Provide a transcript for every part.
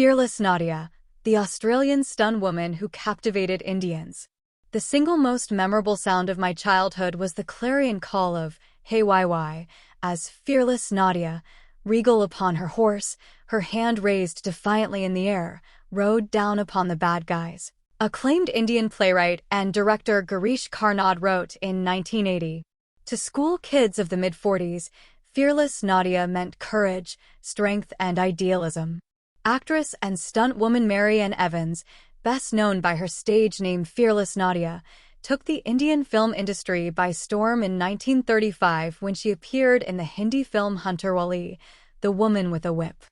Fearless Nadia, the Australian stuntwoman who captivated Indians. The single most memorable sound of my childhood was the clarion call of "Hey YY," as fearless Nadia, regal upon her horse, her hand raised defiantly in the air, rode down upon the bad guys. Acclaimed Indian playwright and director Girish Karnad wrote in 1980, "To school kids of the mid-40s, fearless Nadia meant courage, strength, and idealism." Actress and stuntwoman Mary Ann Evans, best known by her stage name Fearless Nadia, took the Indian film industry by storm in 1935 when she appeared in the Hindi film Hunter Wali, The Woman with a Whip.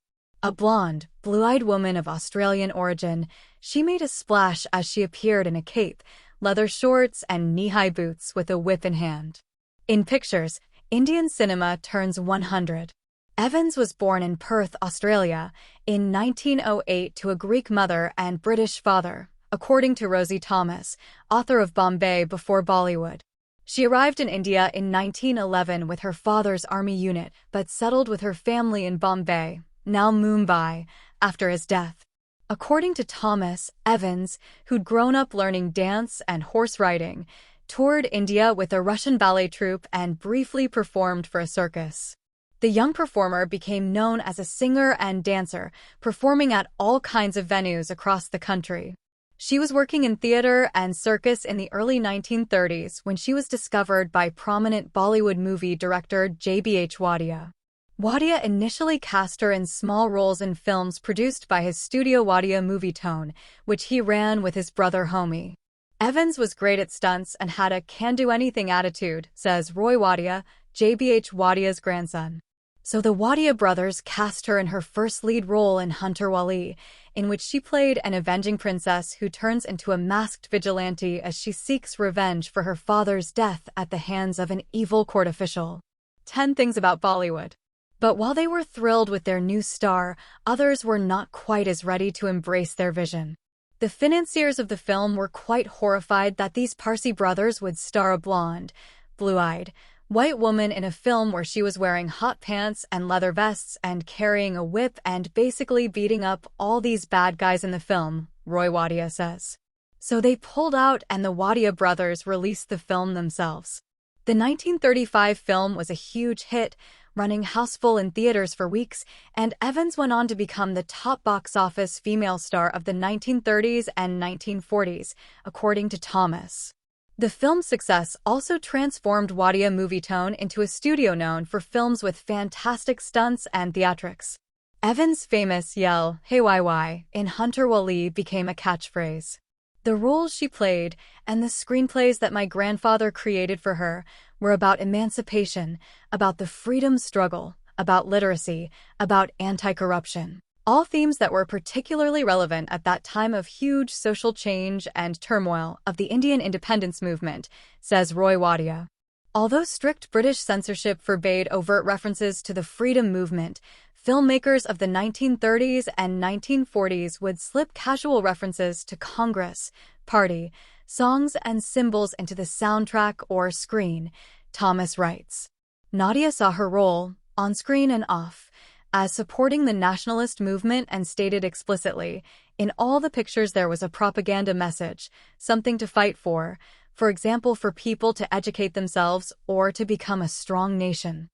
A blonde, blue-eyed woman of Australian origin, she made a splash as she appeared in a cape, leather shorts, and knee-high boots with a whip in hand. In pictures, Indian cinema turns 100. Evans was born in Perth, Australia, in 1908 to a Greek mother and British father, according to Rosie Thomas, author of Bombay Before Bollywood. She arrived in India in 1911 with her father's army unit, but settled with her family in Bombay, now Mumbai, after his death. According to Thomas, Evans, who'd grown up learning dance and horse riding, toured India with a Russian ballet troupe and briefly performed for a circus. The young performer became known as a singer and dancer, performing at all kinds of venues across the country. She was working in theater and circus in the early 1930s when she was discovered by prominent Bollywood movie director J.B.H. Wadia. Wadia initially cast her in small roles in films produced by his studio Wadia Movietone, which he ran with his brother Homi. Evans was great at stunts and had a can-do-anything attitude, says Roy Wadia, J.B.H. Wadia's grandson. So the Wadia brothers cast her in her first lead role in Hunter Wali, in which she played an avenging princess who turns into a masked vigilante as she seeks revenge for her father's death at the hands of an evil court official. 10 things about Bollywood. But while they were thrilled with their new star, others were not quite as ready to embrace their vision. The financiers of the film were quite horrified that these Parsi brothers would star a blonde, blue-eyed, white woman in a film where she was wearing hot pants and leather vests and carrying a whip and basically beating up all these bad guys in the film, Roy Wadia says. So they pulled out and the Wadia brothers released the film themselves. The 1935 film was a huge hit, running houseful in theaters for weeks, and Evans went on to become the top box office female star of the 1930s and 1940s, according to Thomas. The film's success also transformed Wadia Movietone into a studio known for films with fantastic stunts and theatrics. Evans' famous yell, "Hey YY," in Hunter Wali became a catchphrase. The roles she played and the screenplays that my grandfather created for her were about emancipation, about the freedom struggle, about literacy, about anti-corruption. All themes that were particularly relevant at that time of huge social change and turmoil of the Indian independence movement, says Roy Wadia. Although strict British censorship forbade overt references to the freedom movement, filmmakers of the 1930s and 1940s would slip casual references to Congress, party, songs, and symbols into the soundtrack or screen, Thomas writes. Nadia saw her role, on screen and off, as supporting the nationalist movement and stated explicitly, in all the pictures there was a propaganda message, something to fight for example for people to educate themselves or to become a strong nation.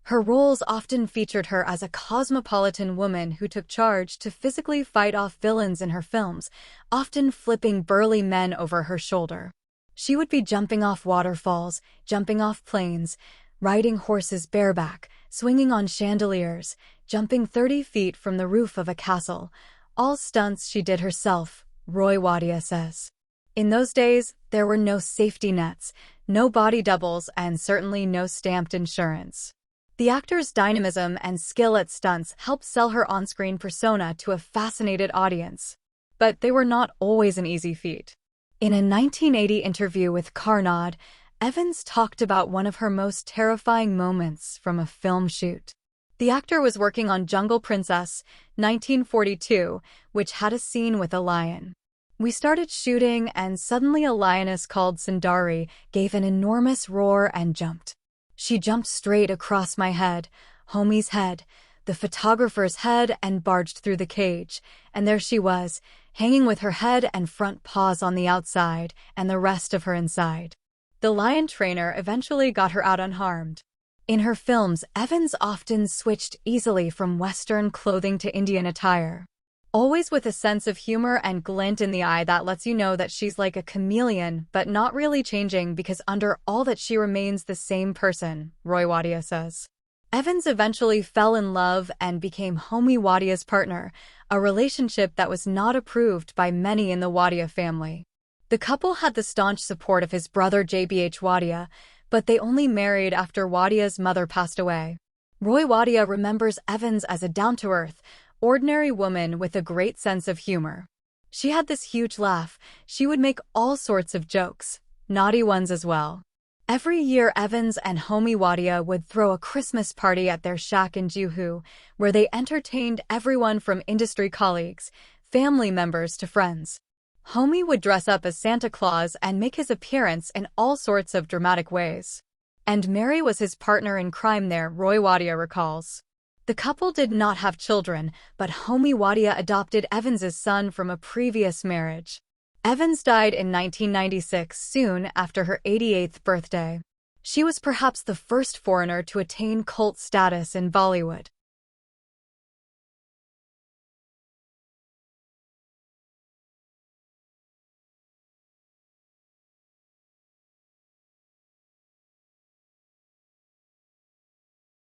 Her roles often featured her as a cosmopolitan woman who took charge to physically fight off villains in her films, often flipping burly men over her shoulder. She would be jumping off waterfalls, jumping off planes, riding horses bareback, swinging on chandeliers, jumping 30 feet from the roof of a castle. All stunts she did herself, Roy Wadia says. In those days, there were no safety nets, no body doubles, and certainly no stamped insurance. The actor's dynamism and skill at stunts helped sell her on-screen persona to a fascinated audience. But they were not always an easy feat. In a 1980 interview with Karnad, Evans talked about one of her most terrifying moments from a film shoot. The actor was working on Jungle Princess, 1942, which had a scene with a lion. We started shooting and suddenly a lioness called Sundari gave an enormous roar and jumped. She jumped straight across my head, Homie's head, the photographer's head and barged through the cage, and there she was, hanging with her head and front paws on the outside and the rest of her inside. The lion trainer eventually got her out unharmed. In her films, Evans often switched easily from Western clothing to Indian attire, always with a sense of humor and glint in the eye that lets you know that she's like a chameleon, but not really changing because under all that she remains the same person, Roy Wadia says. Evans eventually fell in love and became Homi Wadia's partner, a relationship that was not approved by many in the Wadia family. The couple had the staunch support of his brother JBH Wadia, but they only married after Wadia's mother passed away. Roy Wadia remembers Evans as a down-to-earth, ordinary woman with a great sense of humor. She had this huge laugh. She would make all sorts of jokes, naughty ones as well. Every year, Evans and Homi Wadia would throw a Christmas party at their shack in Juhu, where they entertained everyone from industry colleagues, family members to friends. Homi would dress up as Santa Claus and make his appearance in all sorts of dramatic ways. And Mary was his partner in crime there, Roy Wadia recalls. The couple did not have children, but Homi Wadia adopted Evans's son from a previous marriage. Evans died in 1996, soon after her 88th birthday. She was perhaps the first foreigner to attain cult status in Bollywood.